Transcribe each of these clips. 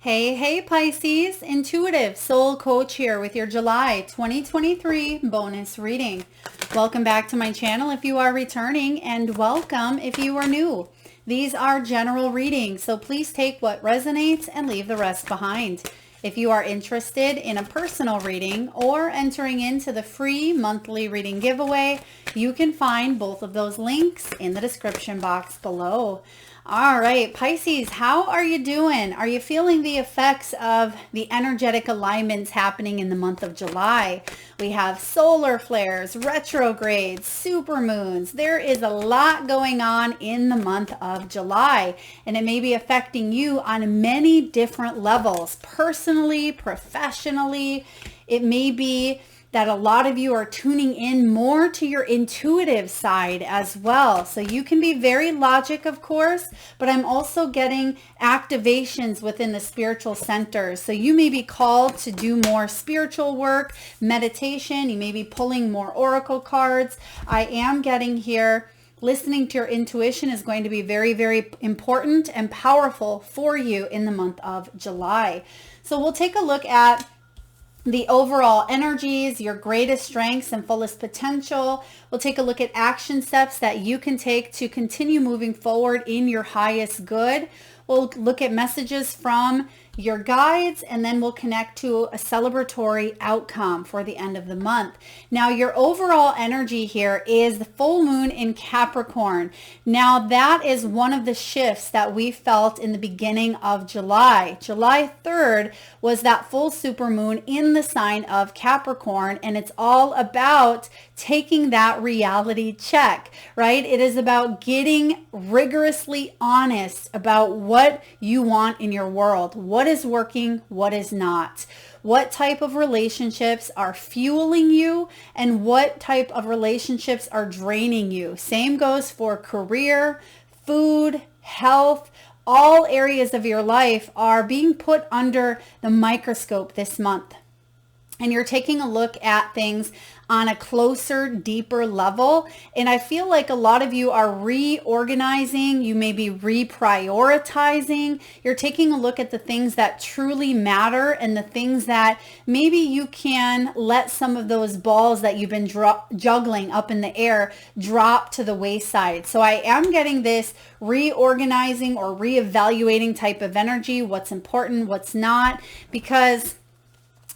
Hey, Pisces, intuitive soul coach here with your July 2023 bonus reading. Welcome back to my channel if you are returning, and welcome if you are new. These are general readings, so please take what resonates and leave the rest behind. If you are interested in a personal reading or entering into the free monthly reading giveaway, you can find both of those links in the description box below. All right, Pisces, how are you doing? Are you feeling the effects of the energetic alignments happening in the month of July? We have solar flares, retrogrades, supermoons. There is a lot going on in the month of July, and it may be affecting you on many different levels, personally, professionally. It may be that a lot of you are tuning in more to your intuitive side as well. So you can be very logic, of course, but I'm also getting activations within the spiritual centers. So you may be called to do more spiritual work, meditation. You may be pulling more oracle cards. I am getting here, listening to your intuition is going to be very, very important and powerful for you in the month of July. So we'll take a look at the overall energies, your greatest strengths and fullest potential. We'll take a look at action steps that you can take to continue moving forward in your highest good. We'll look at messages from your guides, and then we'll connect to a celebratory outcome for the end of the month. Now, your overall energy here is the full moon in Capricorn. Now, that is one of the shifts that we felt in the beginning of July. July 3rd was that full supermoon in the sign of Capricorn, and it's all about taking that reality check, right? It is about getting rigorously honest about what you want in your world. What is working? What is not? What type of relationships are fueling you, and what type of relationships are draining you? Same goes for career, food, health. All areas of your life are being put under the microscope this month. And you're taking a look at things on a closer, deeper level. And I feel like a lot of you are reorganizing. You may be reprioritizing. You're taking a look at the things that truly matter and the things that maybe you can let some of those balls that you've been juggling up in the air drop to the wayside. So I am getting this reorganizing or reevaluating type of energy, what's important, what's not, because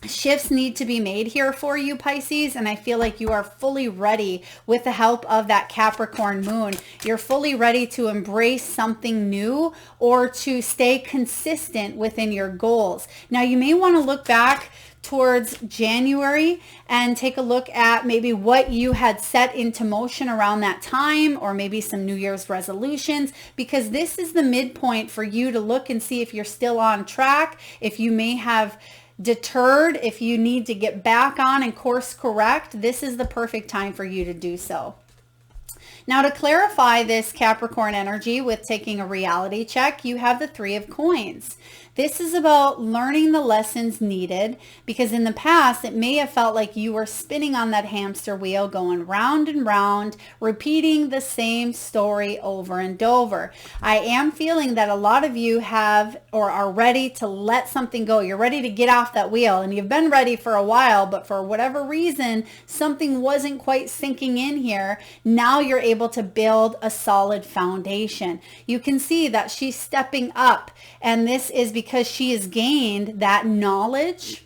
shifts need to be made here for you, Pisces, and I feel like you are fully ready with the help of that Capricorn moon. You're fully ready to embrace something new or to stay consistent within your goals. Now, you may want to look back towards January and take a look at maybe what you had set into motion around that time, or maybe some New Year's resolutions, because this is the midpoint for you to look and see if you're still on track, if you may have deterred, if you need to get back on and course correct. This is the perfect time for you to do so. Now, to clarify this Capricorn energy with taking a reality check, you have the Three of Coins. This is about learning the lessons needed, because in the past, it may have felt like you were spinning on that hamster wheel, going round and round, repeating the same story over and over. I am feeling that a lot of you have or are ready to let something go. You're ready to get off that wheel, and you've been ready for a while, but for whatever reason, something wasn't quite sinking in here. Now you're able to build a solid foundation. You can see that she's stepping up, and this is because she has gained that knowledge.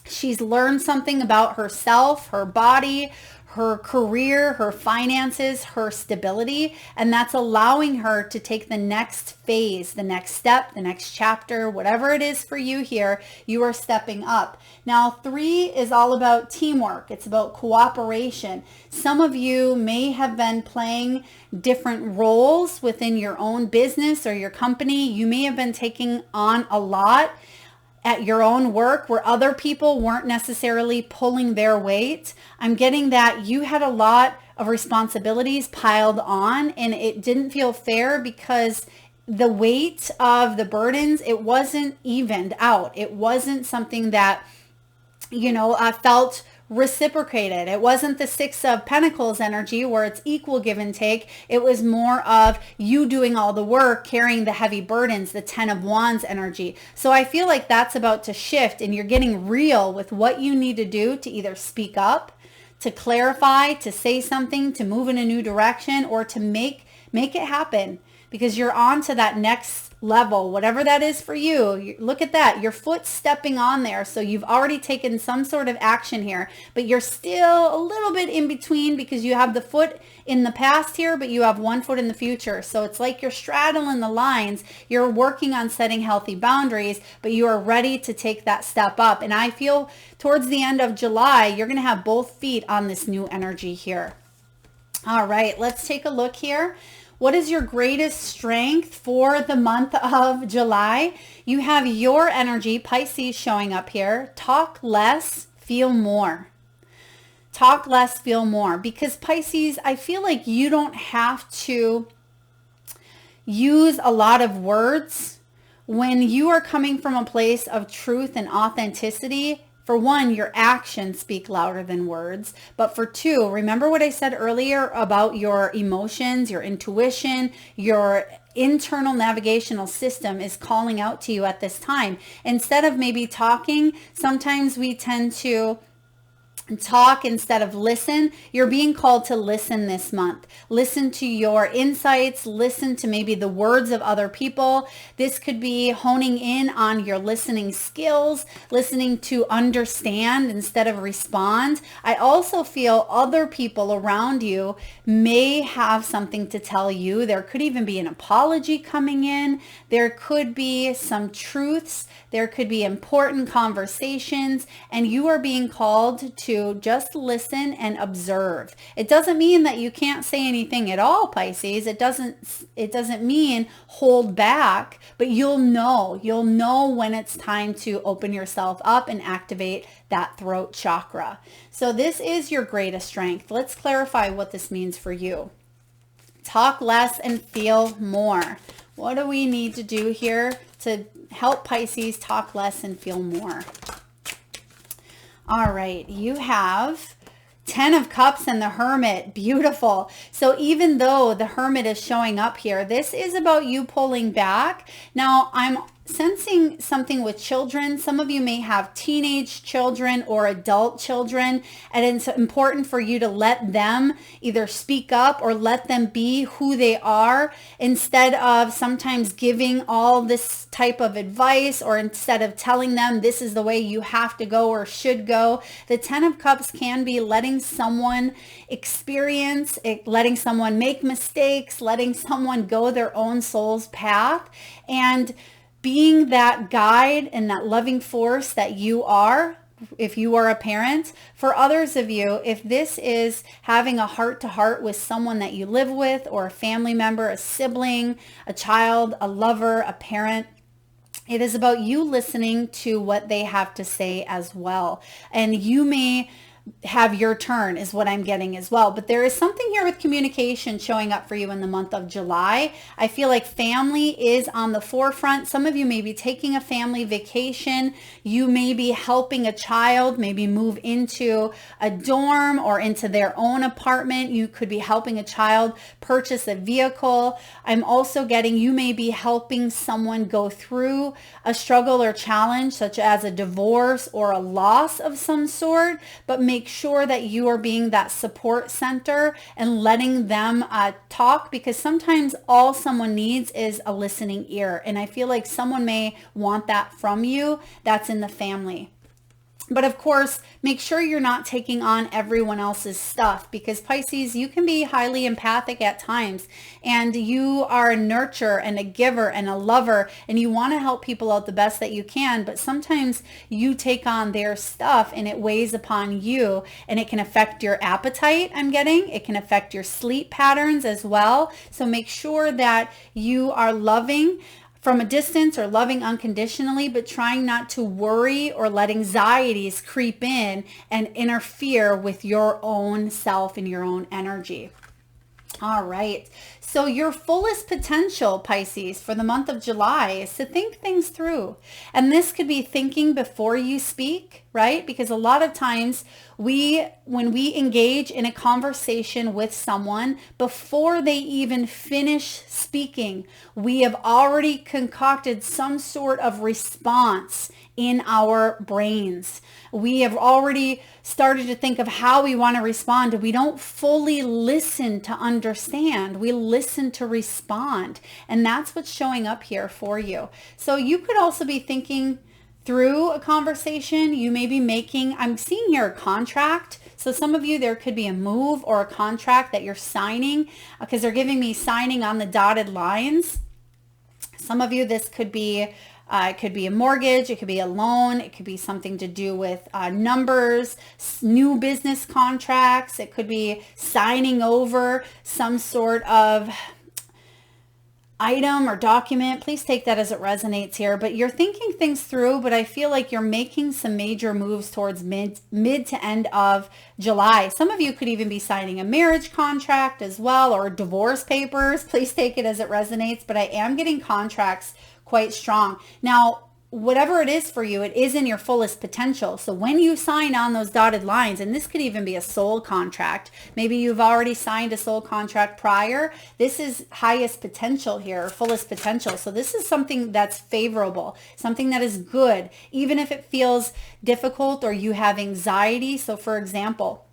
She's learned something about herself, her body, her career, her finances, her stability, and that's allowing her to take the next phase, the next step, the next chapter, whatever it is for you here, you are stepping up. Now, 3 is all about teamwork. It's about cooperation. Some of you may have been playing different roles within your own business or your company. You may have been taking on a lot at your own work where other people weren't necessarily pulling their weight. I'm getting that you had a lot of responsibilities piled on, and it didn't feel fair because the weight of the burdens, it wasn't evened out. It wasn't something that, felt reciprocated. It wasn't the Six of Pentacles energy where it's equal give and take. It was more of you doing all the work, carrying the heavy burdens, the Ten of Wands energy. So I feel like that's about to shift, and you're getting real with what you need to do to either speak up, to clarify, to say something, to move in a new direction, or to make it happen, because you're on to that next level, whatever that is for you. Look at that. Your foot's stepping on there. So you've already taken some sort of action here, but you're still a little bit in between because you have the foot in the past here, but you have one foot in the future. So it's like you're straddling the lines. You're working on setting healthy boundaries, but you are ready to take that step up. And I feel towards the end of July, you're going to have both feet on this new energy here. All right, let's take a look here. What is your greatest strength for the month of July? You have your energy, Pisces, showing up here. Talk less, feel more. Talk less, feel more. Because Pisces, I feel like you don't have to use a lot of words when you are coming from a place of truth and authenticity. For one, your actions speak louder than words. But for two, remember what I said earlier about your emotions, your intuition, your internal navigational system is calling out to you at this time. Instead of maybe talking, sometimes we tend to talk instead of listen. You're being called to listen this month. Listen to your insights. Listen to maybe the words of other people. This could be honing in on your listening skills, listening to understand instead of respond. I also feel other people around you may have something to tell you. There could even be an apology coming in. There could be some truths. There could be important conversations, and you are being called to just listen and observe. It doesn't mean that you can't say anything at all, Pisces. It doesn't mean hold back, but you'll know when it's time to open yourself up and activate that throat chakra. So this is your greatest strength. Let's clarify what this means for you. Talk less and feel more. What do we need to do here to help Pisces talk less and feel more? All right, you have Ten of Cups and the Hermit. Beautiful. So even though the Hermit is showing up here, this is about you pulling back. Now, I'm sensing something with children. Some of you may have teenage children or adult children, and it's important for you to let them either speak up or let them be who they are, instead of sometimes giving all this type of advice, or instead of telling them this is the way you have to go or should go. The Ten of Cups can be letting someone experience, letting someone make mistakes, letting someone go their own soul's path, and being that guide and that loving force that you are, if you are a parent. For others of you, if this is having a heart-to-heart with someone that you live with, or a family member, a sibling, a child, a lover, a parent, it is about you listening to what they have to say as well. And you may have your turn, is what I'm getting as well. But there is something here with communication showing up for you in the month of July. I feel like family is on the forefront. Some of you may be taking a family vacation. You may be helping a child maybe move into a dorm or into their own apartment. You could be helping a child purchase a vehicle. I'm also getting you may be helping someone go through a struggle or challenge, such as a divorce or a loss of some sort, but make sure that you are being that support center and letting them talk, because sometimes all someone needs is a listening ear. And I feel like someone may want that from you that's in the family. But of course, make sure you're not taking on everyone else's stuff, because Pisces, you can be highly empathic at times, and you are a nurturer and a giver and a lover, and you want to help people out the best that you can. But sometimes you take on their stuff and it weighs upon you, and it can affect your appetite. I'm getting it can affect your sleep patterns as well. So make sure that you are loving from a distance or loving unconditionally, but trying not to worry or let anxieties creep in and interfere with your own self and your own energy. All right. So your fullest potential, Pisces, for the month of July is to think things through. And this could be thinking before you speak, right? Because a lot of times When we engage in a conversation with someone, before they even finish speaking, we have already concocted some sort of response in our brains. We have already started to think of how we want to respond. We don't fully listen to understand. We listen to respond. And that's what's showing up here for you. So you could also be thinking through a conversation. You may be making, I'm seeing here a contract. So some of you, there could be a move or a contract that you're signing, because they're giving me signing on the dotted lines. Some of you, this could be it could be a mortgage, it could be a loan, it could be something to do with numbers, new business contracts, it could be signing over some sort of item or document. Please take that as it resonates here, but you're thinking things through, but I feel like you're making some major moves towards mid to end of July. Some of you could even be signing a marriage contract as well, or divorce papers. Please take it as it resonates, but I am getting contracts quite strong. Now, whatever it is for you, it is in your fullest potential. So when you sign on those dotted lines, and this could even be a soul contract, maybe you've already signed a soul contract prior. This is highest potential here, fullest potential. So this is something that's favorable, something that is good, even if it feels difficult or you have anxiety. So for example,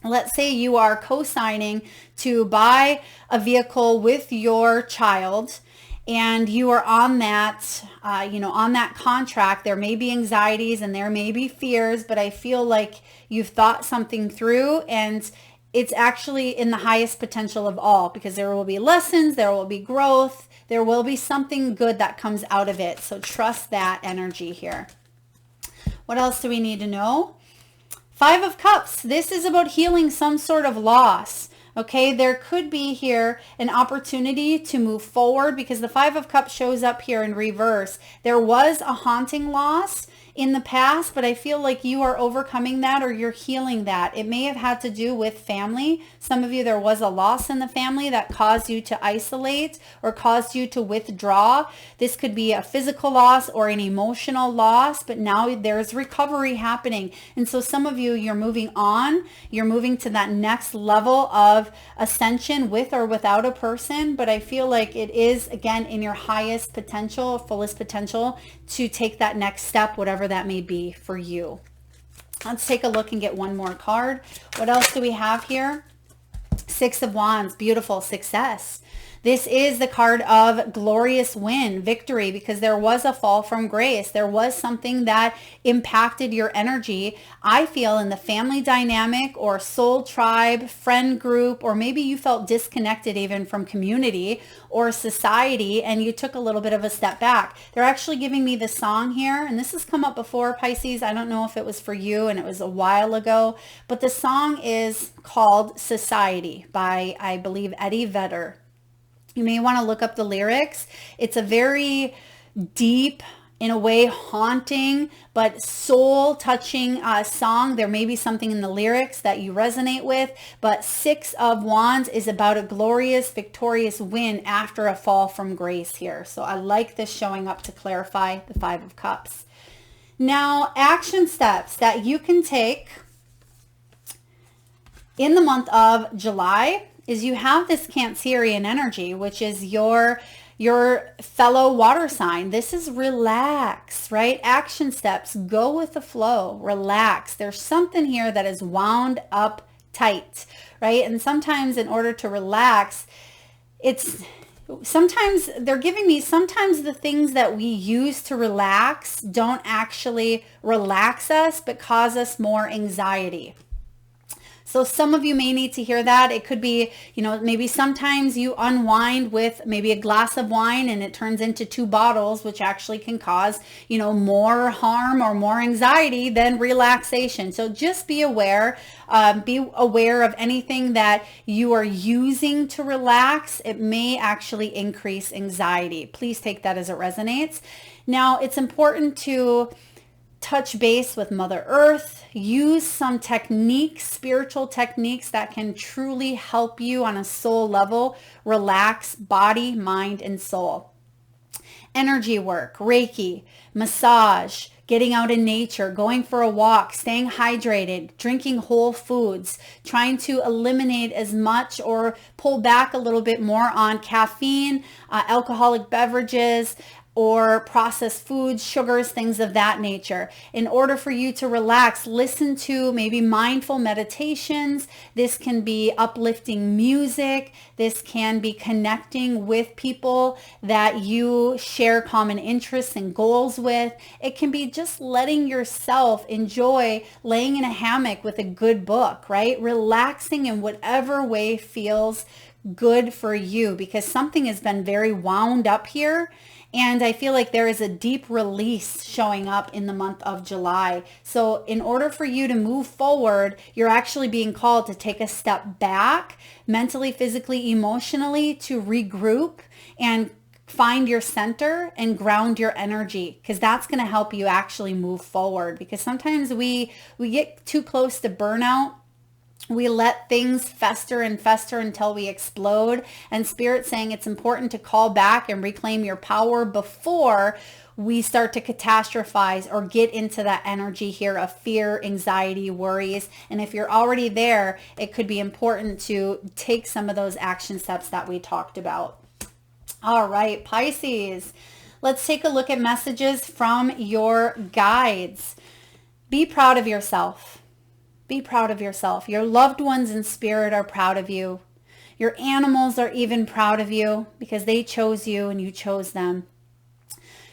let's say you are co-signing to buy a vehicle with your child, and you are on that, on that contract. There may be anxieties and there may be fears, but I feel like you've thought something through, and it's actually in the highest potential of all, because there will be lessons, there will be growth, there will be something good that comes out of it. So trust that energy here. What else do we need to know? 5 of Cups. This is about healing some sort of loss. Okay, there could be here an opportunity to move forward, because the 5 of Cups shows up here in reverse. There was a haunting loss in the past, but I feel like you are overcoming that, or you're healing that. It may have had to do with family. Some of you, there was a loss in the family that caused you to isolate or caused you to withdraw. This could be a physical loss or an emotional loss, but now there's recovery happening. And so some of you, you're moving on. You're moving to that next level of ascension with or without a person. But I feel like it is, again, in your highest potential, fullest potential, to take that next step, whatever that may be for you. Let's take a look and get one more card. What else do we have here? 6 of Wands, beautiful, success. This is the card of glorious win, victory, because there was a fall from grace. There was something that impacted your energy, I feel, in the family dynamic or soul tribe, friend group, or maybe you felt disconnected even from community or society, and you took a little bit of a step back. They're actually giving me the song here, and this has come up before, Pisces. I don't know if it was for you, and it was a while ago, but the song is called Society by, I believe, Eddie Vedder. You may want to look up the lyrics. It's a very deep, in a way, haunting, but soul touching song. There may be something in the lyrics that you resonate with, but 6 of Wands is about a glorious, victorious win after a fall from grace here. So I like this showing up to clarify the 5 of Cups. Now, action steps that you can take in the month of July is you have this Cancerian energy, which is your fellow water sign. This is relax, right? Action steps, go with the flow, relax. There's something here that is wound up tight, right? And sometimes in order to relax, sometimes they're giving me, sometimes the things that we use to relax don't actually relax us, but cause us more anxiety. So some of you may need to hear that. It could be, maybe sometimes you unwind with maybe a glass of wine and it turns into 2 bottles, which actually can cause, more harm or more anxiety than relaxation. So just be aware of anything that you are using to relax. It may actually increase anxiety. Please take that as it resonates. Now, it's important to touch base with Mother Earth, use some techniques, spiritual techniques that can truly help you on a soul level, relax body, mind, and soul. energy work, Reiki, massage, getting out in nature, going for a walk, staying hydrated, drinking whole foods, trying to eliminate as much or pull back a little bit more on caffeine, alcoholic beverages, or processed foods, sugars, things of that nature. In order for you to relax, listen to maybe mindful meditations. This can be uplifting music. This can be connecting with people that you share common interests and goals with. It can be just letting yourself enjoy laying in a hammock with a good book, right? Relaxing in whatever way feels good for you, because something has been very wound up here. And I feel like there is a deep release showing up in the month of July. So in order for you to move forward, you're actually being called to take a step back mentally, physically, emotionally, to regroup and find your center and ground your energy, because that's going to help you actually move forward. Because sometimes we get too close to burnout. We let things fester and fester until we explode. And Spirit's saying it's important to call back and reclaim your power before we start to catastrophize or get into that energy here of fear, anxiety, worries. And if you're already there, it could be important to take some of those action steps that we talked about. All right, Pisces, let's take a look at messages from your guides. Be proud of yourself. Be proud of yourself. Your loved ones in spirit are proud of you. Your animals are even proud of you because they chose you and you chose them.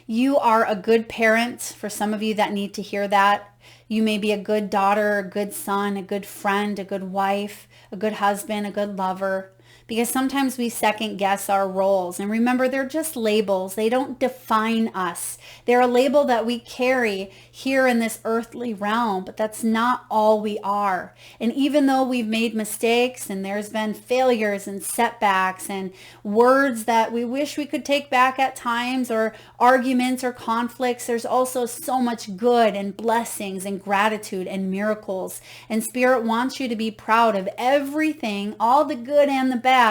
You are a good parent. For some of you that need to hear that, you may be a good daughter, a good son, a good friend, a good wife, a good husband, a good lover. Because sometimes we second guess our roles. And remember, they're just labels. They don't define us. They're a label that we carry here in this earthly realm, but that's not all we are. And even though we've made mistakes and there's been failures and setbacks and words that we wish we could take back at times, or arguments or conflicts, there's also so much good and blessings and gratitude and miracles. And Spirit wants you to be proud of everything, all the good and the bad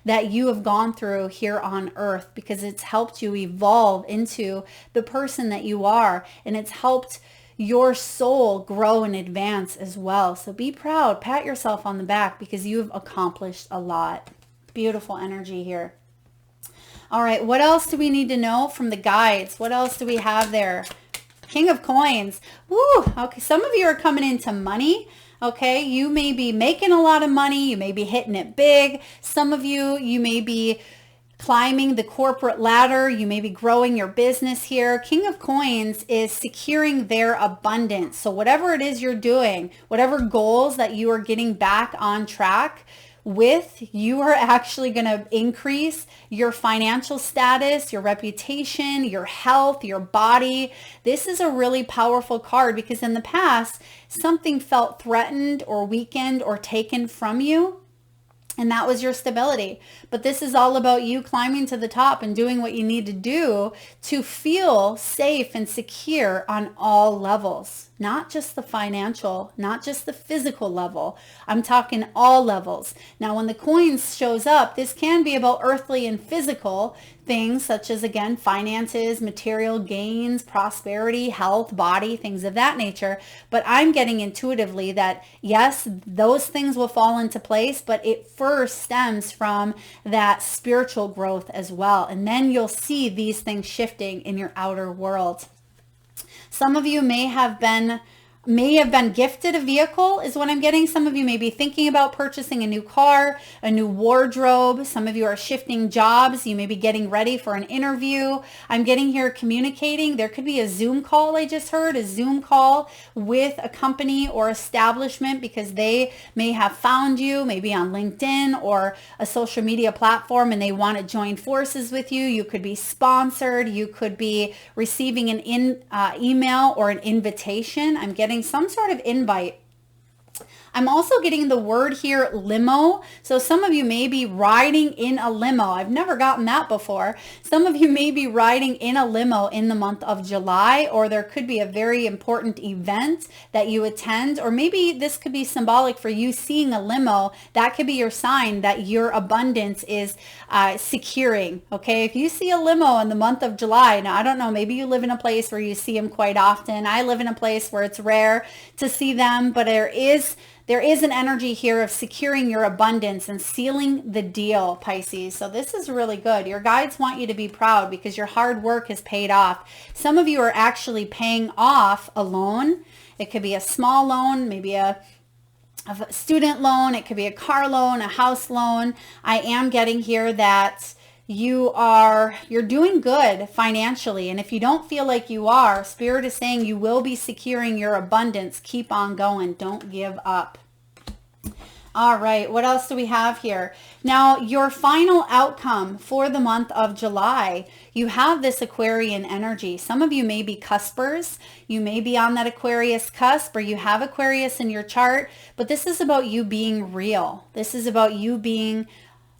that you have gone through here on earth, because it's helped you evolve into the person that you are, and it's helped your soul grow and advance as well. So be proud, pat yourself on the back, because you've accomplished a lot. Beautiful energy here. All right, what else do we need to know from the guides? What else do we have there? King of Coins. Woo, okay, some of you are coming into money. Okay, you may be making a lot of money. You may be hitting it big. Some of you, you may be climbing the corporate ladder. You may be growing your business here. King of Coins is securing their abundance. So whatever it is you're doing, whatever goals that you are getting back on track with, you are actually going to increase your financial status, your reputation, your health, your body. This is a really powerful card, because in the past, something felt threatened or weakened or taken from you, and that was your stability. But this is all about you climbing to the top and doing what you need to do to feel safe and secure on all levels, not just the financial, not just the physical level. I'm talking all levels. Now, when the coins shows up, this can be about earthly and physical things, such as, again, finances, material gains, prosperity, health, body, things of that nature. But I'm getting intuitively that, yes, those things will fall into place, but it first stems from that spiritual growth as well. And then you'll see these things shifting in your outer world. Some of you may have been gifted a vehicle, is what I'm getting. Some of you may be thinking about purchasing a new car, a new wardrobe. Some of you are shifting jobs. You may be getting ready for an interview. I'm getting here communicating. There could be a Zoom call. I just heard a Zoom call with a company or establishment, because they may have found you maybe on LinkedIn or a social media platform, and they want to join forces with you. You could be sponsored. You could be receiving an email or an invitation. I'm getting some sort of invite. I'm also getting the word here, limo. So some of you may be riding in a limo. I've never gotten that before. Some of you may be riding in a limo in the month of July, or there could be a very important event that you attend, or maybe this could be symbolic for you seeing a limo. That could be your sign that your abundance is securing. Okay, if you see a limo in the month of July, now I don't know, maybe you live in a place where you see them quite often. I live in a place where it's rare to see them, but there is an energy here of securing your abundance and sealing the deal, Pisces. So this is really good. Your guides want you to be proud because your hard work has paid off. Some of you are actually paying off a loan. It could be a small loan, maybe a student loan. It could be a car loan, a house loan. I am getting here that you're doing good financially. And if you don't feel like you are, Spirit is saying you will be securing your abundance. Keep on going. Don't give up. All right, what else do we have here? Now, your final outcome for the month of July, you have this Aquarian energy. Some of you may be cuspers. You may be on that Aquarius cusp, or you have Aquarius in your chart, but this is about you being real. This is about you being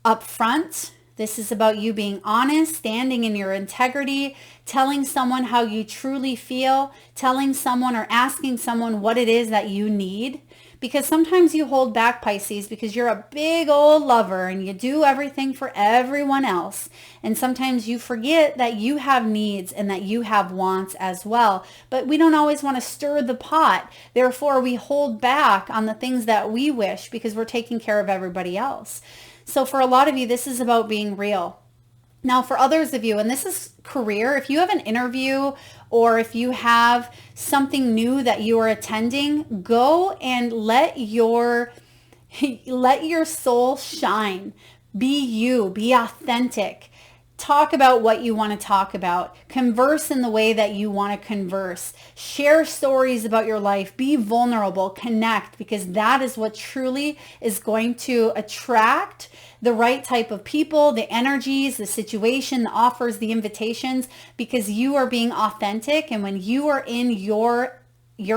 upfront. This is about you being honest, standing in your integrity, telling someone how you truly feel, telling someone or asking someone what it is that you need. Because sometimes you hold back, Pisces, because you're a big old lover and you do everything for everyone else. And sometimes you forget that you have needs and that you have wants as well. But we don't always want to stir the pot. Therefore, we hold back on the things that we wish because we're taking care of everybody else. So for a lot of you, this is about being real. Now, for others of you, and this is career, if you have an interview or if you have something new that you are attending, go and let your soul shine. Be you, be authentic. Talk about what you want to talk about. Converse in the way that you want to converse. Share stories about your life. Be vulnerable. Connect, because that is what truly is going to attract the right type of people, the energies, the situation, the offers, the invitations, because you are being authentic. And when you are in your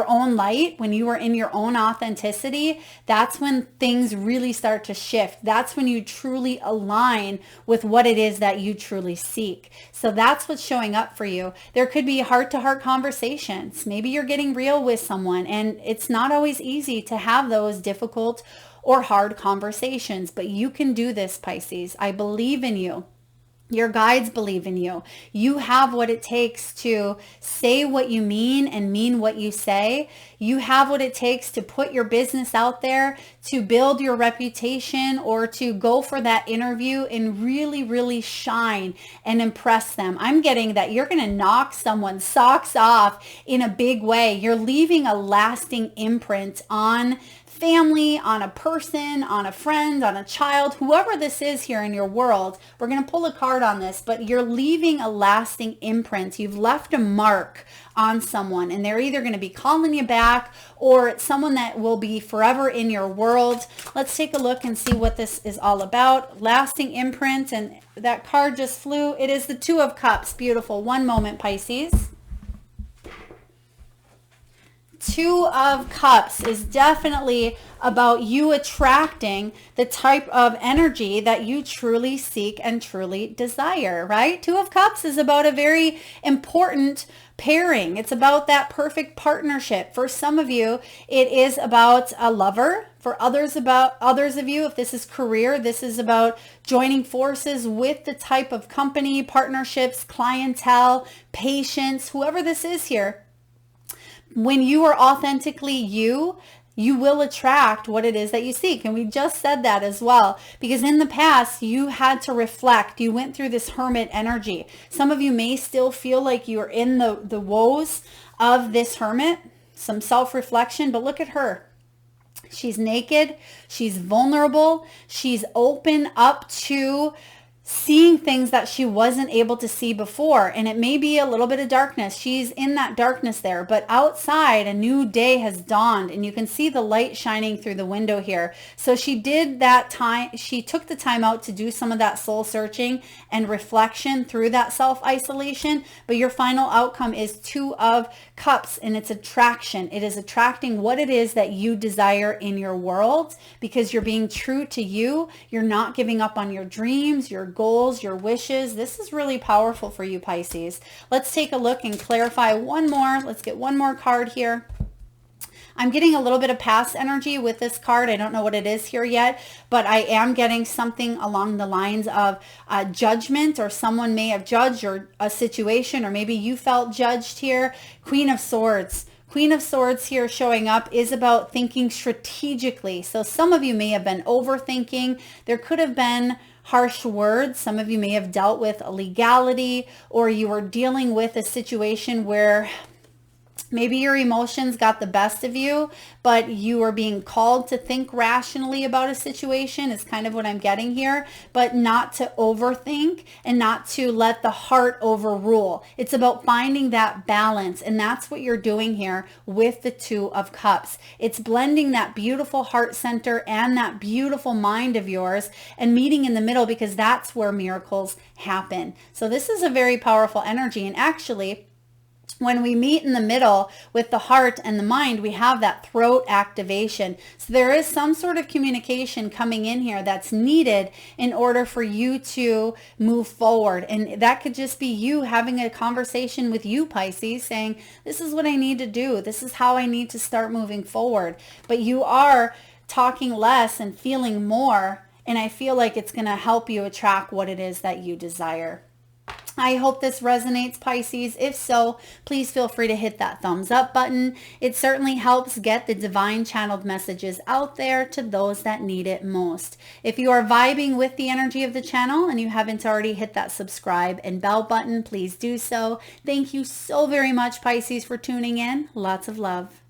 own light, when you are in your own authenticity, that's when things really start to shift. That's when you truly align with what it is that you truly seek. So that's what's showing up for you. There could be heart-to-heart conversations. Maybe you're getting real with someone, and it's not always easy to have those difficult or hard conversations, but you can do this, Pisces. I believe in you. Your guides believe in you. You have what it takes to say what you mean and mean what you say. You have what it takes to put your business out there, to build your reputation, or to go for that interview and really, really shine and impress them. I'm getting that you're going to knock someone's socks off in a big way. You're leaving a lasting imprint on family, on a person, on a friend, on a child, whoever this is here in your world. We're going to pull a card on this, but you're leaving a lasting imprint. You've left a mark on someone, and they're either going to be calling you back, or it's someone that will be forever in your world. Let's take a look and see what this is all about. Lasting imprint, and that card just flew. It is the Two of Cups. Beautiful. One moment, Pisces. Two of Cups is definitely about you attracting the type of energy that you truly seek and truly desire, right? Two of Cups is about a very important pairing. It's about that perfect partnership. For some of you, it is about a lover. For others of you, if this is career, this is about joining forces with the type of company, partnerships, clientele, patience, whoever this is here. When you are authentically you will attract what it is that you seek. And we just said that as well, because in the past you had to reflect. You went through this hermit energy. Some of you may still feel like you're in the woes of this hermit, some self-reflection, but look at her. She's naked. She's vulnerable. She's open up to seeing things that she wasn't able to see before. And it may be a little bit of darkness. She's in that darkness there, but outside a new day has dawned and you can see the light shining through the window here. So she did that time. She took the time out to do some of that soul searching and reflection through that self-isolation. But your final outcome is 2 of Cups, and it's attraction. It is attracting what it is that you desire in your world because you're being true to you. You're not giving up on your dreams, your goals, your wishes. This is really powerful for you, Pisces. Let's take a look and clarify one more. Let's get one more card here. I'm getting a little bit of past energy with this card. I don't know what it is here yet, but I am getting something along the lines of judgment, or someone may have judged or a situation, or maybe you felt judged here. Queen of Swords. Queen of Swords here showing up is about thinking strategically. So some of you may have been overthinking. There could have been harsh words. Some of you may have dealt with illegality, or you were dealing with a situation where maybe your emotions got the best of you, but you were being called to think rationally about a situation is kind of what I'm getting here, but not to overthink and not to let the heart overrule. It's about finding that balance, and that's what you're doing here with the 2 of Cups. It's blending that beautiful heart center and that beautiful mind of yours and meeting in the middle, because that's where miracles happen. So this is a very powerful energy, and actually, when we meet in the middle with the heart and the mind, we have that throat activation. So there is some sort of communication coming in here that's needed in order for you to move forward. And that could just be you having a conversation with you, Pisces, saying, this is what I need to do. This is how I need to start moving forward. But you are talking less and feeling more. And I feel like it's going to help you attract what it is that you desire. I hope this resonates, Pisces. If so, please feel free to hit that thumbs up button. It certainly helps get the divine channeled messages out there to those that need it most. If you are vibing with the energy of the channel and you haven't already hit that subscribe and bell button, please do so. Thank you so very much, Pisces, for tuning in. Lots of love.